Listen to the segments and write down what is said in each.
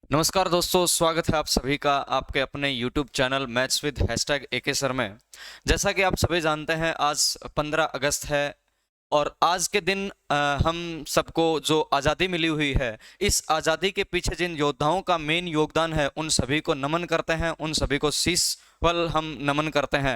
नमस्कार दोस्तों, स्वागत है आप सभी का आपके अपने YouTube channel maths with hashtag AK sir में। जैसा कि आप सभी जानते हैं, आज 15 अगस्त है और आज के दिन हम सबको जो आज़ादी मिली हुई है, इस आज़ादी के पीछे जिन योद्धाओं का मेन योगदान है, उन सभी को नमन करते हैं, उन सभी को शीश पल हम नमन करते हैं।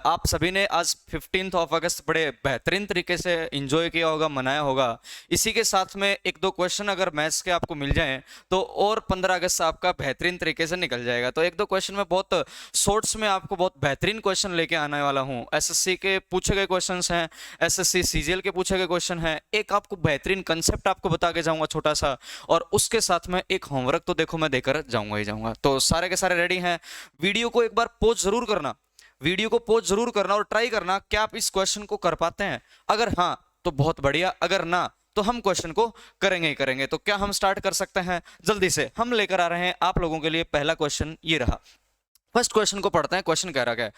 आप सभी ने आज 15 अगस्त बड़े बेहतरीन तरीके से एंजॉय किया होगा, मनाया होगा। इसी के साथ में एक दो क्वेश्चन अगर मैथ्स के आपको मिल जाएं तो और 15 अगस्त आपका बेहतरीन तरीके से निकल जाएगा। तो एक दो क्वेश्चन में बहुत शॉर्ट्स में आपको बहुत बेहतरीन क्वेश्चन लेके आने वाला हूँ। एसएससी के पूछे गए क्वेश्चन हैं, एसएससी सीजीएल के पूछे गए क्वेश्चन हैं, एक आपको बेहतरीन कंसेप्ट आपको बता के जाऊंगा छोटा सा, और उसके साथ में एक होमवर्क तो देखो मैं देकर जाऊंगा ही जाऊंगा। तो सारे के सारे रेडी हैं। वीडियो को एक बार पॉज जरूर करना, वीडियो को पॉज जरूर करना और ट्राई करना क्या आप इस क्वेश्चन को कर पाते हैं। अगर हाँ तो बहुत बढ़िया, अगर ना तो हम क्वेश्चन को करेंगे ही करेंगे। तो क्या हम स्टार्ट कर सकते हैं? जल्दी से हम लेकर आ रहे हैं आप लोगों के लिए पहला क्वेश्चन। ये रहा फर्स्ट क्वेश्चन को पढ़ते हैं। क्वेश्चन कह रहा है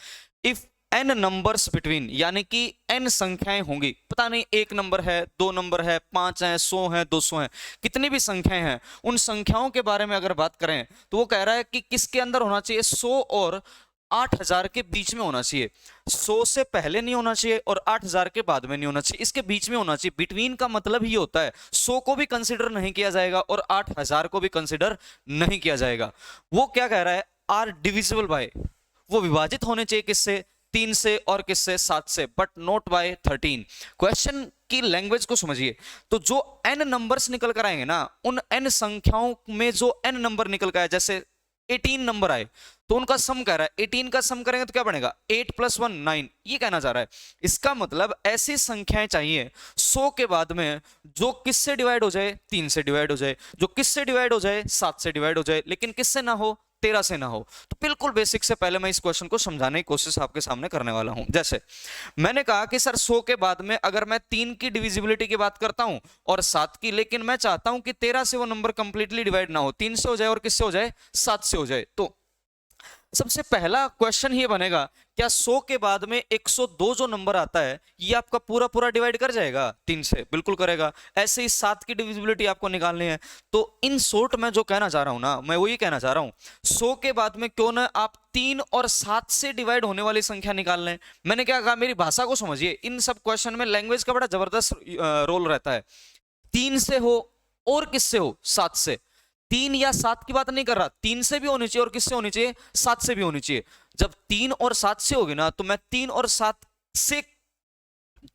इफ n नंबर्स बिटवीन, यानी कि n संख्याएं होंगी, पता नहीं एक नंबर है, दो नंबर है, 5 है, 100 है, 200 है, कितनी भी संख्याएं हैं, उन संख्याओं के बारे में अगर बात करें तो वो कह रहा है कि किसके अंदर होना चाहिए, 100 और 8000 के बीच में होना चाहिए। 100 से पहले नहीं होना चाहिए और 8000 के बाद में नहीं होना चाहिए, इसके बीच में होना चाहिए। बिटवीन का मतलब ही होता है 100 को भी कंसिडर नहीं किया जाएगा और 8000 को भी कंसिडर नहीं किया जाएगा। वो क्या कह रहा है, आर डिविजिबल बाय, वो विभाजित होने चाहिए किससे, 3 से और किससे, 7 से, बट नॉट बाय 13। क्वेश्चन की लैंग्वेज को समझिए। तो जो n नंबर्स निकल कर आएंगे ना, उन n संख्याओं में जो n नंबर निकल कर आए, जैसे 18 नंबर आए तो उनका सम कह रहा है, 18 का सम करेंगे तो क्या बनेगा, 8 + 1 9, ये कहना चाह रहा है। इसका मतलब ऐसी संख्याएं चाहिए 100 के बाद में जो किससे डिवाइड हो जाए, 3 से डिवाइड हो जाए, जो किससे डिवाइड हो जाए, 7 से डिवाइड हो जाए, लेकिन किससे ना हो, 13 से ना हो। तो बिल्कुल बेसिक से पहले मैं इस क्वेश्चन को समझाने की कोशिश आपके सामने करने वाला हूं। जैसे मैंने कहा कि सर 100 के बाद में अगर मैं 3 की डिविजिबिलिटी की बात करता हूं और 7 की, लेकिन मैं चाहता हूं कि 13 से वो नंबर कंप्लीटली डिवाइड ना हो, 3 से हो जाए और किससे हो जाए, 7 से हो जाए। तो सबसे पहला क्वेश्चन ये बनेगा, क्या 100 के बाद में 102 जो नंबर आता है ये आपका पूरा पूरा डिवाइड कर जाएगा 3 से? बिल्कुल करेगा। ऐसे ही 7 की डिविजिबिलिटी आपको निकालनी है। तो इन शॉर्ट मैं जो कहना चाह रहा हूं ना, मैं वही कहना चाह रहा हूं, 100 के बाद में क्यों ना आप 3 और 7 से डिवाइड होने वाली संख्या निकाल लें। मैंने क्या कहा, मेरी भाषा को समझिए। इन सब क्वेश्चन में लैंग्वेज का बड़ा जबरदस्त रोल रहता है। 3 से हो और किससे हो, 7 से। 3 या 7 की बात नहीं कर रहा, 3 से भी होनी चाहिए और किससे होनी चाहिए, 7 से भी होनी चाहिए। जब 3 और 7 से होगी ना, तो मैं 3 और 7 से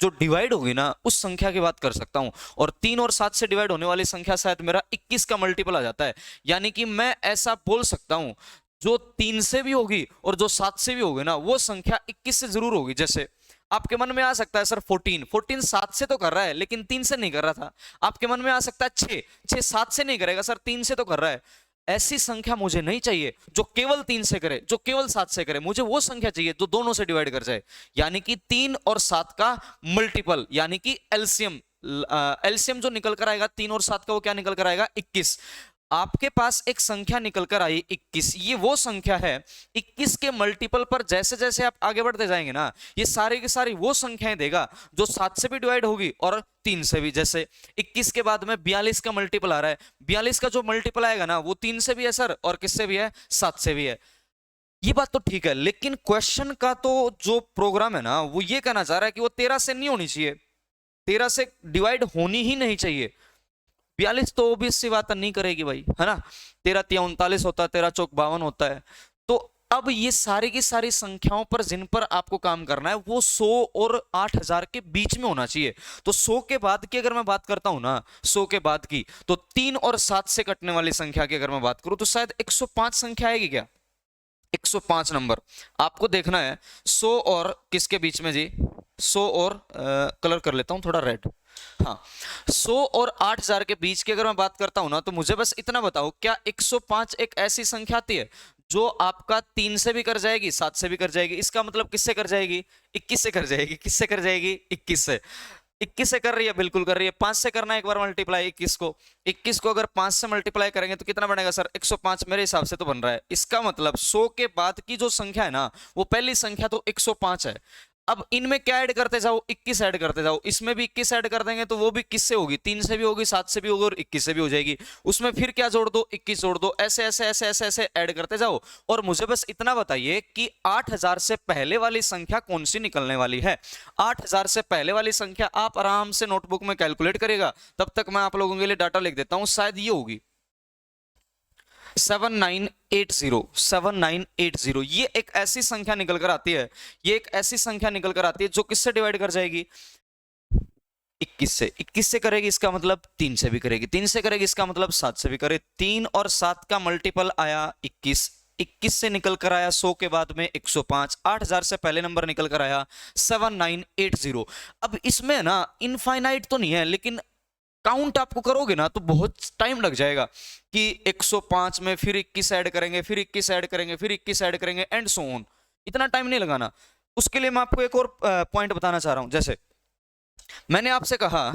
जो डिवाइड होगी ना, उस संख्या की बात कर सकता हूं। और 3 और 7 से डिवाइड होने वाली संख्या शायद मेरा 21 का मल्टीपल आ जाता है। यानी कि मैं ऐसा बोल सकता हूं, जो 3 से भी होगी और जो 7 से भी होगी ना, वो संख्या 21 से जरूर होगी। जैसे आपके मन में आ सकता है सर 14 7 से तो कर रहा है लेकिन 3 से नहीं कर रहा था। आपके मन में आ सकता है 6 7 से नहीं करेगा सर, 3 से तो कर रहा है। ऐसी संख्या मुझे नहीं चाहिए जो केवल 3 से करे, जो केवल 7 से करे। मुझे वो संख्या चाहिए जो दोनों से डिवाइड कर जाए, यानी कि 3 और 7 का मल्टीपल, यानी कि एलसीएम। एलसीएम जो निकल कर आएगा 3 और 7 का, वो क्या निकल कर आएगा, 21। आपके पास एक संख्या निकल कर आई 21, ये वो संख्या है 21 के मल्टीपल पर जैसे जैसे आप आगे बढ़ते जाएंगे ना, ये सारी की सारी वो संख्याएं देगा जो 7 से भी डिवाइड होगी और 3 से भी। जैसे 21 के बाद में 42 का मल्टीपल आ रहा है, 42 का जो मल्टीपल आएगा ना, वो 3 से भी है सर और किससे भी है, 7 से भी है। ये बात तो ठीक है, लेकिन क्वेश्चन का तो जो प्रोग्राम है ना, वो ये कहना चाह रहा है कि वो 13 से नहीं होनी चाहिए, 13 से डिवाइड होनी ही नहीं चाहिए। 42 तो ऑब्वियस सी बात नहीं करेगी भाई, है ना। 13 तिया 39 होता है, 13 चौक 52 होता है। तो अब ये सारी की सारी संख्याओं पर जिन पर आपको काम करना है, वो 100 और 8000 के बीच में होना चाहिए। तो 100 के बाद की अगर मैं बात करता हूं ना, 100 के बाद की, तो 3 और 7 से कटने वाली संख्या की अगर मैं बात करूं तो शायद 105 संख्या आएगी क्या, 105 नंबर आपको देखना है। 100 और किसके बीच में जी, 100 और कलर कर लेता हूं थोड़ा रेड, हाँ, 100 और 8000 के बीच की अगर मैं बात करता हूं ना, तो मुझे बस इतना बताओ, क्या 105 एक ऐसी संख्या आती है जो आपका 3 से भी कर जाएगी, 7 से भी कर जाएगी? इसका मतलब किससे कर जाएगी, 21 से कर जाएगी। किससे कर जाएगी, 21 से। 21 से कर रही है, बिल्कुल कर रही है। 5 से करना है एक बार मल्टीप्लाई 21 को, 21 को अगर 5 से मल्टीप्लाई करेंगे तो कितना बनेगा सर, 105 मेरे हिसाब से तो बन रहा है। इसका मतलब 100 के बाद की जो संख्या है ना, वो पहली संख्या तो 105 है। अब इनमें क्या ऐड करते जाओ, 21 ऐड करते जाओ, इसमें भी 21 ऐड कर देंगे तो वो भी किस से होगी, 3 से भी होगी, 7 से भी होगी और 21 से भी हो जाएगी। उसमें फिर क्या जोड़ दो, 21 जोड़ दो, ऐसे ऐसे ऐसे ऐसे ऐसे ऐड करते जाओ। और मुझे बस इतना बताइए कि 8000 से पहले वाली संख्या कौन सी निकलने वाली है। 8000 से पहले वाली संख्या आप आराम से नोटबुक में कैलकुलेट करेगा, तब तक मैं आप लोगों के लिए डाटा लिख देता हूं, शायद ये होगी 7980। 7980 ये एक ऐसी संख्या निकल कर आती है, ये एक ऐसी संख्या निकल कर आती है जो किससे डिवाइड कर जाएगी, 21 से। 21 से करेगी इसका मतलब 3 से भी करेगी, 3 से करेगी इसका मतलब 7 से भी करे। 3 और 7 का मल्टीपल आया 21, 21 से निकल कर आया 100 के बाद में 105, 8000 से पहले नंबर निकल कर आया 7980। अब इसमें ना इनफाइनाइट तो नहीं है, लेकिन काउंट आपको करोगे ना तो बहुत टाइम लग जाएगा कि 105 में फिर 21 ऐड करेंगे, फिर 21 ऐड करेंगे, फिर 21 ऐड करेंगे एंड सो ऑन। इतना टाइम नहीं लगाना। उसके लिए मैं आपको एक और पॉइंट बताना चाह रहा हूं। जैसे मैंने आपसे कहा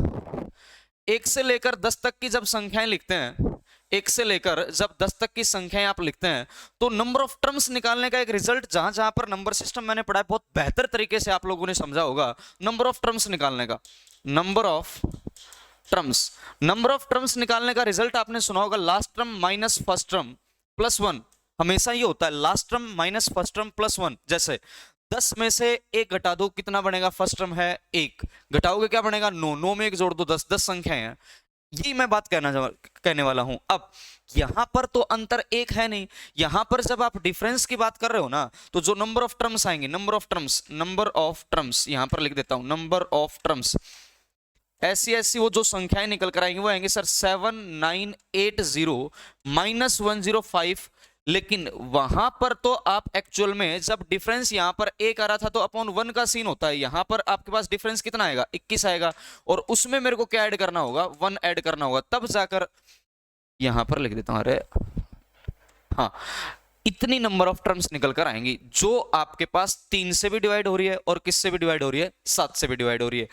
1 से लेकर 10 तक की जब संख्याएं लिखते हैं, 1 से लेकर जब 10 तक की संख्याएं आप लिखते हैं तो नंबर ऑफ टर्म्स निकालने का एक रिजल्ट, जहां जहां पर नंबर सिस्टम मैंने पढ़ा है बहुत बेहतर तरीके से आप लोगों ने समझा होगा, नंबर ऑफ टर्म्स निकालने का। नंबर ऑफ टर्म्स निकालने का रिजल्ट आपने सुना होगा, last term minus first term plus 1। हमेशा ये होता है, last term minus first term plus 1। जैसे 10 में से 1 घटा दो, कितना बनेगा, फर्स्ट टर्म है 1, घटाओगे क्या बनेगा 9, 9 में 1 जोड़ दो 10, 10 संख्याएं हैं। यही मैं बात कहने वाला हूं। अब यहां पर तो अंतर एक है नहीं, यहां पर जब आप डिफरेंस की बात कर रहे हो ना, तो जो नंबर ऑफ टर्म्स आएंगे, नंबर ऑफ टर्म्स यहां पर लिख देता हूं, नंबर ऑफ टर्म्स, ऐसी ऐसी वो जो संख्याएं निकल कर आएंगी वो आएंगे सर 7980 माइनस 105। लेकिन वहां पर तो आप एक्चुअल में जब डिफरेंस यहां पर 1 आ रहा था तो अपॉन 1 का सीन होता है, यहां पर आपके पास डिफरेंस कितना आएगा, 21 आएगा, और उसमें मेरे को क्या ऐड करना होगा, 1 ऐड करना होगा, तब जाकर यहां पर लिख देता हूं, अरे हाँ, इतनी नंबर ऑफ टर्म्स निकल कर आएंगी जो आपके पास 3 से भी डिवाइड हो रही है और किससे भी डिवाइड हो रही है, 7 से भी डिवाइड हो रही है।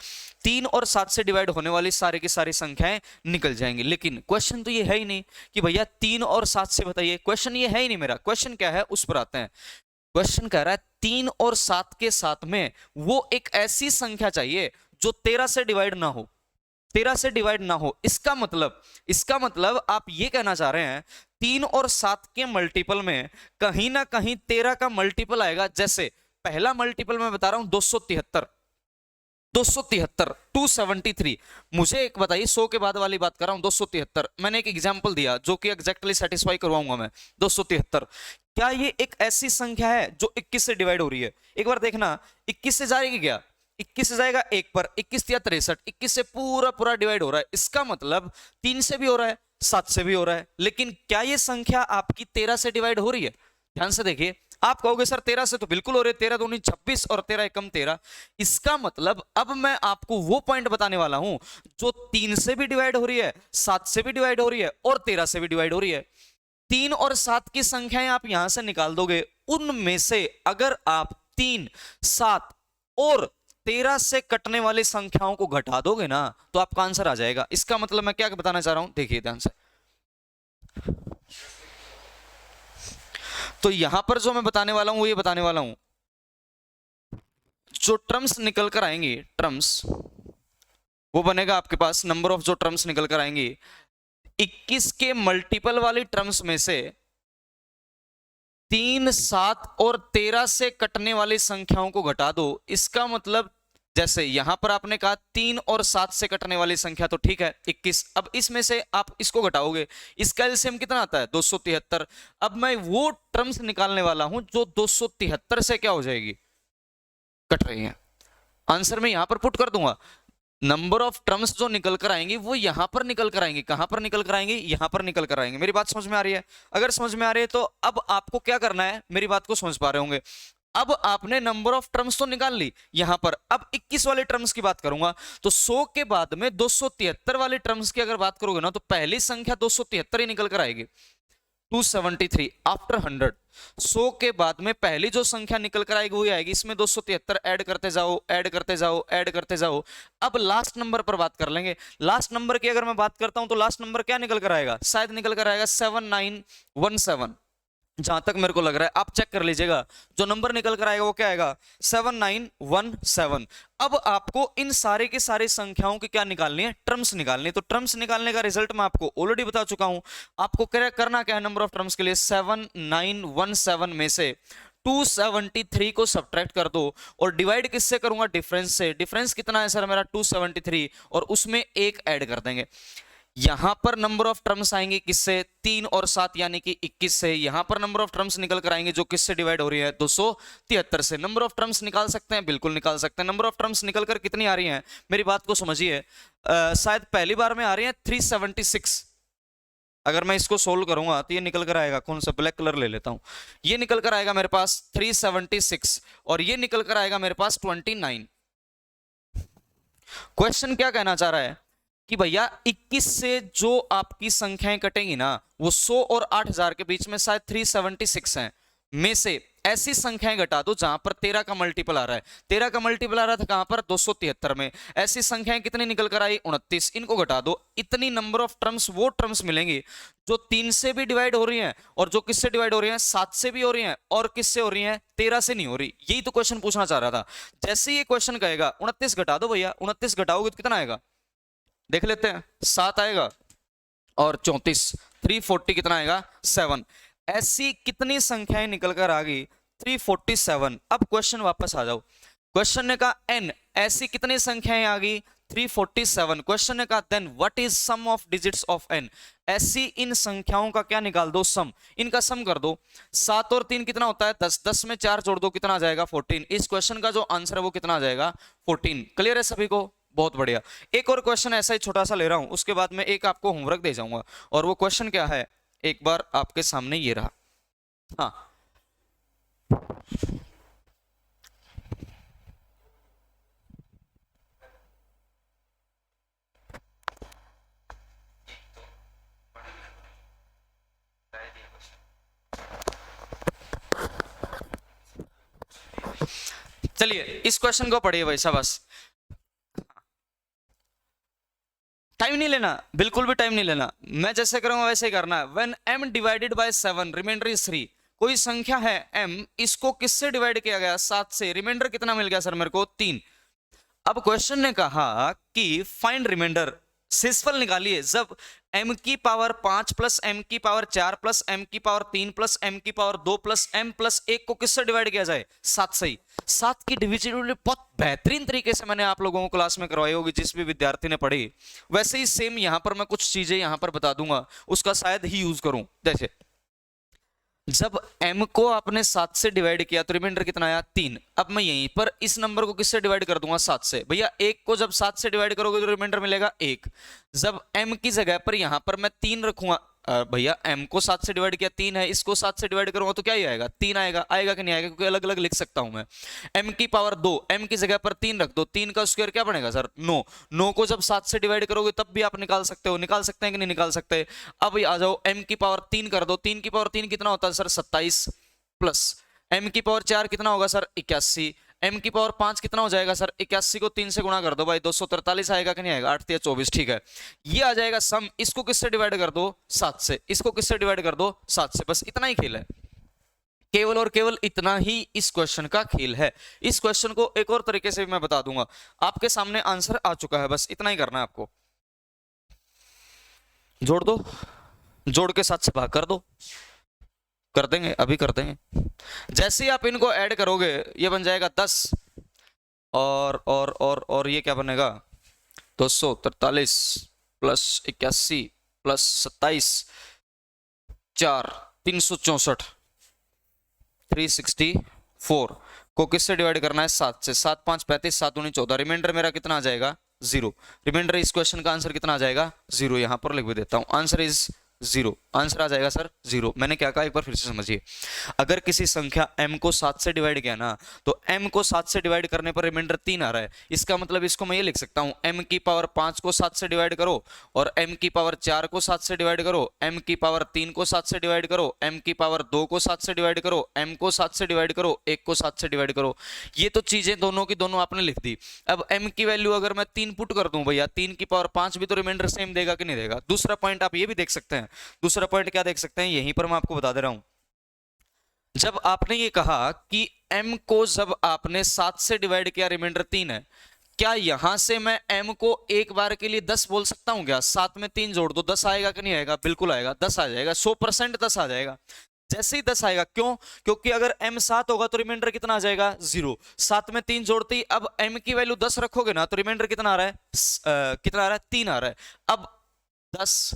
3 और 7 से डिवाइड होने वाली सारी की सारी संख्याएं निकल जाएंगी। लेकिन क्वेश्चन तो ये है ही नहीं कि भैया 3 और 7 से बताइए, क्वेश्चन ये है ही नहीं। मेरा क्वेश्चन क्या है उस पर आते हैं। क्वेश्चन कह रहा है 3 और 7 के साथ में वो एक ऐसी संख्या चाहिए जो 13 से डिवाइड ना हो, 13 से डिवाइड ना हो। इसका मतलब आप ये कहना चाह रहे हैं 3 और 7 के मल्टीपल में कहीं ना कहीं 13 का मल्टीपल आएगा। जैसे पहला मल्टीपल मैं बता रहा हूं 273, 273। मुझे एक बताइए, 100 के बाद वाली बात कर रहा हूं, 273। मैंने एक एग्जांपल दिया जो कि एग्जैक्टली सेटिस्फाई करवाऊंगा मैं। 273 क्या ये एक ऐसी संख्या है जो 21 से डिवाइड हो रही है? एक बार देखना, 21 से जाएगी क्या, 21 से जाएगा 1 पर, 21 या 63, 21 से पूरा डिवाइड हो रहा है। इसका मतलब 3 से भी हो रहा है, 7 से भी हो रहा है। लेकिन क्या ये संख्या आपकी 13 से डिवाइड हो रही है? ध्यान से देखिए। आप कहोगे सर 13 से तो बिल्कुल हो रहे, 13 दूनी 26 और 13 एकम 13। इसका मतलब अब मैं आपको वो पॉइंट बताने वाला हूं जो 3 से भी डिवाइड हो रही है, 7 से भी डिवाइड हो रही है और 13 से भी डिवाइड हो रही है। 3 और 7 की संख्याएं आप यहां से निकाल दोगे, उनमें से अगर आप 3, 7 और 13 से कटने वाली संख्याओं को घटा दोगे ना तो आपका आंसर आ जाएगा। इसका मतलब मैं क्या बताना चाह रहा हूं, देखिए ध्यान से। तो यहां पर जो मैं बताने वाला हूं वो ये बताने वाला हूं, जो टर्म्स निकल कर आएंगी, टर्म्स वो बनेगा आपके पास, नंबर ऑफ जो टर्म्स निकल कर आएंगी 21 के मल्टीपल वाली टर्म्स में से 3, 7 और 13 से कटने वाली संख्याओं को घटा दो। इसका मतलब जैसे यहां पर आपने कहा 3 और 7 से कटने वाली संख्या, तो ठीक है 21। अब इसमें से आप इसको घटाओगे, इसका एलसीएम कितना आता है 273। अब मैं वो टर्म्स निकालने वाला हूं जो 273 से क्या हो जाएगी, कट रही है। आंसर में यहां पर पुट कर दूंगा, नंबर ऑफ टर्म्स जो निकल कर आएंगी वो यहां पर निकल कर आएंगी। कहां पर निकल कर आएंगी, यहां पर निकल कर आएंगे। मेरी बात समझ में आ रही है? अगर समझ में आ रही है तो अब आपको क्या करना है, मेरी बात को समझ पा रहे होंगे। अब आपने नंबर ऑफ टर्म्स तो निकाल ली यहां पर, अब 21 वाले टर्म्स की बात करूंगा। तो 100 के बाद में 273 वाले टर्म्स की अगर बात करोगे ना तो पहली संख्या 273 ही निकल कर आएगी, 273 आफ्टर 100। 100 के बाद में पहली जो संख्या निकल कर आएगी वही आएगी। इसमें 273 ऐड करते जाओ, ऐड करते जाओ, ऐड करते जाओ। अब लास्ट नंबर पर बात कर लेंगे। लास्ट नंबर की अगर मैं बात करता हूं तो लास्ट नंबर क्या निकल कर आएगा, शायद निकल कर आएगा 7917। जहां तक मेरे को लग रहा है, आप चेक कर लीजिएगा, जो नंबर निकल कर आएगा वो क्या आएगा, 7917। अब आपको इन सारे की सारी संख्याओं की क्या निकालनी है, टर्म्स निकालनी है। तो टर्म्स निकालने का रिजल्ट मैं आपको ऑलरेडी बता चुका हूं। आपको करना क्या है, नंबर ऑफ टर्म्स के लिए 7917 में से 273 को सब्ट्रैक्ट कर दो और डिवाइड किससे करूंगा, डिफरेंस से। डिफरेंस कितना है सर मेरा 273, और उसमें एक ऐड कर देंगे। यहां पर नंबर ऑफ टर्म्स आएंगे किससे, 3 और 7 यानी कि 21 से। यहां पर नंबर ऑफ टर्म्स निकल कर आएंगे जो किससे डिवाइड हो रही है, 273 से। नंबर ऑफ टर्म्स निकाल सकते हैं, बिल्कुल निकाल सकते हैं। नंबर ऑफ टर्म्स निकल कर कितनी आ रही हैं, मेरी बात को समझिए, शायद पहली बार में आ रही है 376। अगर मैं इसको सोल्व करूंगा तो ये निकल कर आएगा, कौन सा, ब्लैक कलर ले लेता हूं, ये निकल कर आएगा मेरे पास 376 और ये निकल कर आएगा मेरे पास 29। क्वेश्चन क्या कहना चाह रहा है कि भैया 21 से जो आपकी संख्याएं कटेंगी ना, वो 100 और 8000 के बीच में शायद 376 हैं, में से ऐसी संख्याएं घटा दो जहां पर 13 का मल्टीपल आ रहा है। 13 का मल्टीपल आ रहा था कहां पर, 273 में। ऐसी संख्याएं कितनी निकल कर आई, 29। इनको घटा दो, इतनी नंबर ऑफ टर्म्स, वो टर्म्स मिलेंगी जो 3 से भी डिवाइड हो रही हैं और जो किससे डिवाइड हो रही हैं, 7 से भी हो रही हैं और किससे हो रही हैं, 13 से नहीं हो रही। यही तो क्वेश्चन पूछना चाह रहा था। जैसे ये क्वेश्चन कहेगा 29 घटा दो भैया, 29 घटाओगे तो कितना आएगा, देख लेते हैं, 7 आएगा और 34, 340 कितना आएगा, 7। ऐसी कितनी संख्याएं निकल कर आ गई, 347। अब क्वेश्चन वापस आ जाओ, क्वेश्चन ने कहा n, ऐसी कितनी संख्याएं आ गई, 347। क्वेश्चन ने कहा then what is sum of digits of n, ऐसी इन संख्याओं का क्या निकाल दो, सम, इनका सम कर दो। 7 और 3 कितना होता है, 10, 10 में 4 जोड़ दो, कितना आ जाएगा, 14। इस क्वेश्चन का जो आंसर है वो कितना आ जाएगा, 14। क्लियर है सभी को, बहुत बढ़िया। एक और क्वेश्चन ऐसा ही छोटा सा ले रहा हूं, उसके बाद में एक आपको होमवर्क दे जाऊंगा, और वो क्वेश्चन क्या है, एक बार आपके सामने ये रहा। हाँ, चलिए इस क्वेश्चन को पढ़िए भाई, शाबाश। टाइम नहीं लेना, बिल्कुल भी टाइम नहीं लेना, मैं जैसे करूंगा वैसे ही करना है। When m divided by 7 remainder is 3, कोई संख्या है m, इसको किससे डिवाइड किया गया, 7 से। रिमाइंडर कितना मिल गया सर मेरे को, 3। अब क्वेश्चन ने कहा कि फाइंड रिमाइंडर, शेषफल निकालिए जब m की पावर 5 प्लस m की पावर 4 प्लस m की पावर 3 प्लस m की पावर 2 प्लस m प्लस 1 को किससे डिवाइड किया जाए, 7 से ही। 7 की डिविजिबिलिटी बहुत बेहतरीन तरीके से मैंने आप लोगों को क्लास में करवाई होगी, जिस भी विद्यार्थी ने पढ़ी। वैसे ही सेम यहां पर मैं कुछ चीजें यहां पर बता दूंगा, उसका शायद ही यूज करूं। जैसे जब m को आपने 7 से डिवाइड किया तो रिमाइंडर कितना आया, 3। अब मैं यहीं पर इस नंबर को किससे डिवाइड कर दूंगा, 7 से। भैया 1 को जब 7 से डिवाइड करोगे तो रिमाइंडर मिलेगा 1। जब m की जगह पर यहां पर मैं 3 रखूंगा, भैया m को 7 से डिवाइड किया 3 है, इसको 7 से डिवाइड करूंगा तो क्या ही आएगा, 3 आएगा। आएगा कि नहीं आएगा, क्योंकि अलग अलग लिख सकता हूं मैं। m की पावर 2, m की जगह पर 3 रख दो, 3 का स्क्वायर क्या बनेगा सर, 9। 9 को जब 7 से डिवाइड करोगे तब भी आप निकाल सकते हो, निकाल सकते हैं कि नहीं निकाल सकते। अब आ जाओ, m की पावर 3 कर दो, 3 की पावर 3 कितना होता है सर, 27, प्लस m की पावर 4 कितना होगा सर, 81। m की पावर 5 कितना हो जाएगा सर, 81 को 3 से गुणा कर दो भाई, 243 आएगा कि नहीं आएगा, 8 या 24, ठीक है। ये आ जाएगा सम, इसको किससे डिवाइड कर दो, 7 से। इसको किससे डिवाइड कर दो, 7 से। बस इतना ही खेल है, केवल और केवल इतना ही इस क्वेश्चन का खेल है। इस क्वेश्चन को एक और तरीके से भी मैं बता दूंगा, आपके सामने आंसर आ चुका है, बस इतना ही करना है आपको। जोड़ दो, जोड़ के 7 से भाग कर दो, कर देंगे, अभी कर देंगे। जैसे ही आप इनको ऐड करोगे ये बन जाएगा 10 और ये क्या बनेगा, 243 प्लस 81 प्लस 27, 4, 364, 364 को किससे डिवाइड करना है, 7 से। 7 5 35, 7 दूनी 14, रिमाइंडर मेरा कितना आ जाएगा, 0। रिमाइंडर इस क्वेश्चन का आंसर कितना आ जाएगा, 0। यहां पर लिख भी देता हूं, आंसर इज 0। आंसर आ जाएगा सर 0। मैंने क्या कहा एक बार फिर से समझिए, अगर किसी संख्या m को 7 से डिवाइड किया ना, तो m को 7 से डिवाइड करने पर रिमाइंडर 3 आ रहा है। इसका मतलब इसको मैं ये लिख सकता हूं, m की पावर 5 को 7 से डिवाइड करो, और m की पावर 4 को 7 से डिवाइड करो, m की पावर 3 को 7 से डिवाइड करो, m की पावर 2 को 7 से डिवाइड करो, m को 7 से डिवाइड करो, 1 को 7 से डिवाइड करो। ये तो चीजें दोनों की दोनों आपने लिख दी। अब m की वैल्यू अगर मैं 3 पुट कर दूं भैया, 3 की पावर 5 भी तो रिमाइंडर सेम देगा कि नहीं देगा। दूसरा पॉइंट आप ये भी देख सकते हैं, दूसरा पॉइंट क्या देख सकते हैं, यहीं पर मैं आपको बता दे रहा हूं। जब आपने ये कहा कि m को जब आपने 7 से डिवाइड किया, रिमाइंडर 3 है, क्या यहां से मैं m को एक बार के लिए 10 बोल सकता हूं क्या? 7 में 3 जोड़ दो, 10 आएगा कि नहीं आएगा? बिल्कुल आएगा, 10 आ जाएगा, 100% 10 आ जाएगा। जैसे ही 10 आएगा, क्यों? क्योंकि अगर m 7 होगा तो रिमाइंडर कितना आ जाएगा? 0। 7 में 3 जोड़ते ही अब m की वैल्यू 10 रखोगे ना, तो रिमाइंडर कितना आ रहा है? कितना आ रहा है? 3 आ रहा है। अब 10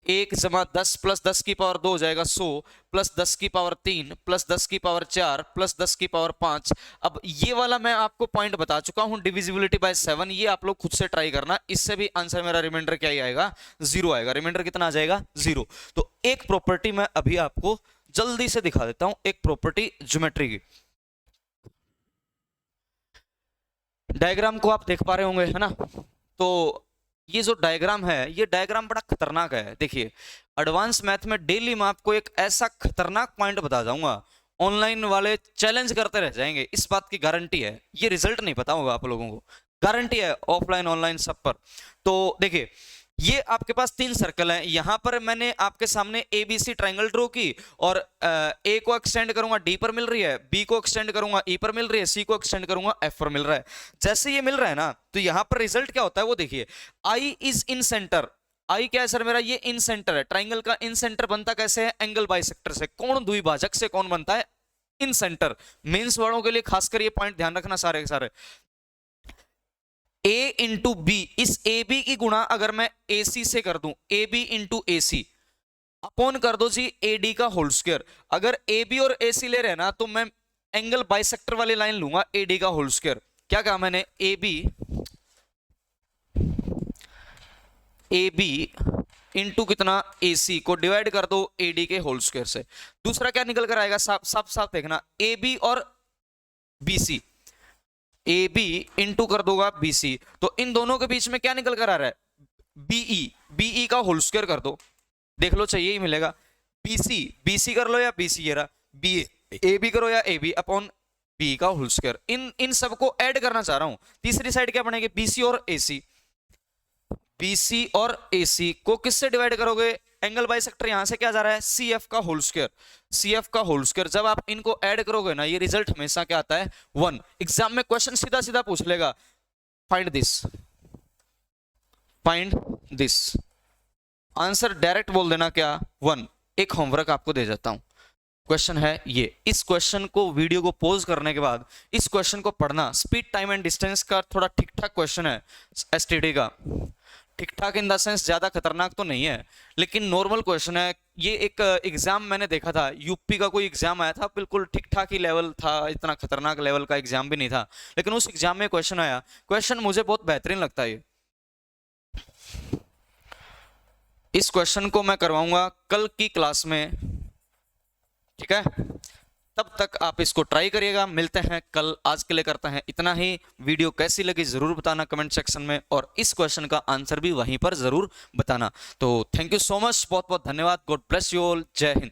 1 जमा 10 प्लस 10 की पावर 2 हो जाएगा 100, प्लस 10 की पावर 3 प्लस 10 की पावर 4 प्लस 10 की पावर 5। अब ये वाला मैं आपको पॉइंट बता चुका हूं, डिविजिबिलिटी बाय 7। ये आप लोग खुद से ट्राई करना, इससे भी आंसर मेरा रिमाइंडर क्या ही आएगा? 0 आएगा। रिमाइंडर कितना आ जाएगा? 0। तो एक प्रॉपर्टी मैं अभी आपको जल्दी से दिखा देता हूं, एक प्रॉपर्टी ज्योमेट्री की। डायग्राम को आप देख पा रहे होंगे, है ना? तो ये जो डायग्राम है, ये डायग्राम बड़ा खतरनाक है। देखिए, एडवांस मैथ में डेली मैं आपको एक ऐसा खतरनाक पॉइंट बता जाऊंगा, ऑनलाइन वाले चैलेंज करते रह जाएंगे, इस बात की गारंटी है। ये रिजल्ट नहीं पता होगा आप लोगों को, गारंटी है, ऑफलाइन ऑनलाइन सब पर। तो देखिए, ये आपके पास 3 सर्कल हैं। यहां पर मैंने आपके सामने ABC ट्राइंगल ड्रॉ की, और A को एक्सटेंड करूंगा D पर मिल रही है, B को एक्सटेंड करूंगा E पर मिल रही है, C को एक्सटेंड करूंगा F पर मिल रहा है। जैसे ये मिल रहा है ना, तो यहां पर रिजल्ट क्या होता है वो देखिए। I is in centre. I क्या है सर मेरा? ये इन सेंटर है। ट्राइंगल का इन सेंटर बनता कैसे है? एंगल बाइसेक्टर से। कोण द्विभाजक से कौन बनता है? इन सेंटर। मेंस वालों के लिए खासकर ये पॉइंट ध्यान रखना सारे के सारे। A इंटू बी, इस ए बी की गुणा अगर मैं ए सी से कर दूं, A B into A C, upon कर दो जी ए डी का होल स्क्वायर। अगर ए बी और ए सी ले रहे हैं ना, तो मैं एंगल बाइसेक्टर वाली लाइन लूंगा, ए डी का होल स्क्वायर। क्या कहा मैंने? ए बी इंटू कितना? ए सी को डिवाइड कर दो ए डी के होल स्क्वायर से। दूसरा क्या निकल कर आएगा? साफ साफ साफ देखना, ए बी और B C. A B into कर दोगा बी सी, तो इन दोनों के बीच में क्या निकल कर आ रहा है? बीई। बीई का होल स्क्वायर कर दो, देख लो, चाहिए ही मिलेगा। बीसी, बीसी कर लो या बीसी, ये रहा बी। ए बी करो या ए बी अपॉन बी का होल स्क्वायर। इन सबको ऐड करना चाह रहा हूं। तीसरी साइड क्या बनेगी? बीसी और एसी। बीसी और एसी को किससे डिवाइड करोगे? एंगल बाइसेक्टर यहां से क्या जा रहा है? सीएफ का होल स्क्वायर। सीएफ का होल स्क्वायर जब आप इनको ऐड करोगे ना, ये रिजल्ट हमेशा क्या आता है? 1। एग्जाम में क्वेश्चन सीधा सीधा पूछ लेगा, find this, find this. Answer direct बोल देना, क्या? 1। एक होमवर्क आपको दे देता हूं, क्वेश्चन है ये। इस क्वेश्चन को, वीडियो को पॉज करने के बाद इस क्वेश्चन को पढ़ना। स्पीड टाइम एंड डिस्टेंस का थोड़ा ठीक ठाक क्वेश्चन है, एसटीडी का। ठीक ठाक इन द सेंस ज्यादा खतरनाक तो नहीं है, लेकिन नॉर्मल क्वेश्चन है। ये एक एग्जाम मैंने देखा था, यूपी का कोई एग्जाम आया था, बिल्कुल ठीक ठाक ही लेवल था, इतना खतरनाक लेवल का एग्जाम भी नहीं था, लेकिन उस एग्जाम में क्वेश्चन आया। क्वेश्चन मुझे बहुत बेहतरीन लगता है। इस क्वेश्चन को मैं करवाऊंगा कल की क्लास में, ठीक है? तब तक आप इसको ट्राई करिएगा। मिलते हैं कल, आज के लिए करते हैं इतना ही। वीडियो कैसी लगी जरूर बताना कमेंट सेक्शन में, और इस क्वेश्चन का आंसर भी वहीं पर जरूर बताना। तो थैंक यू सो मच, बहुत बहुत धन्यवाद। God bless you all. जय हिंद।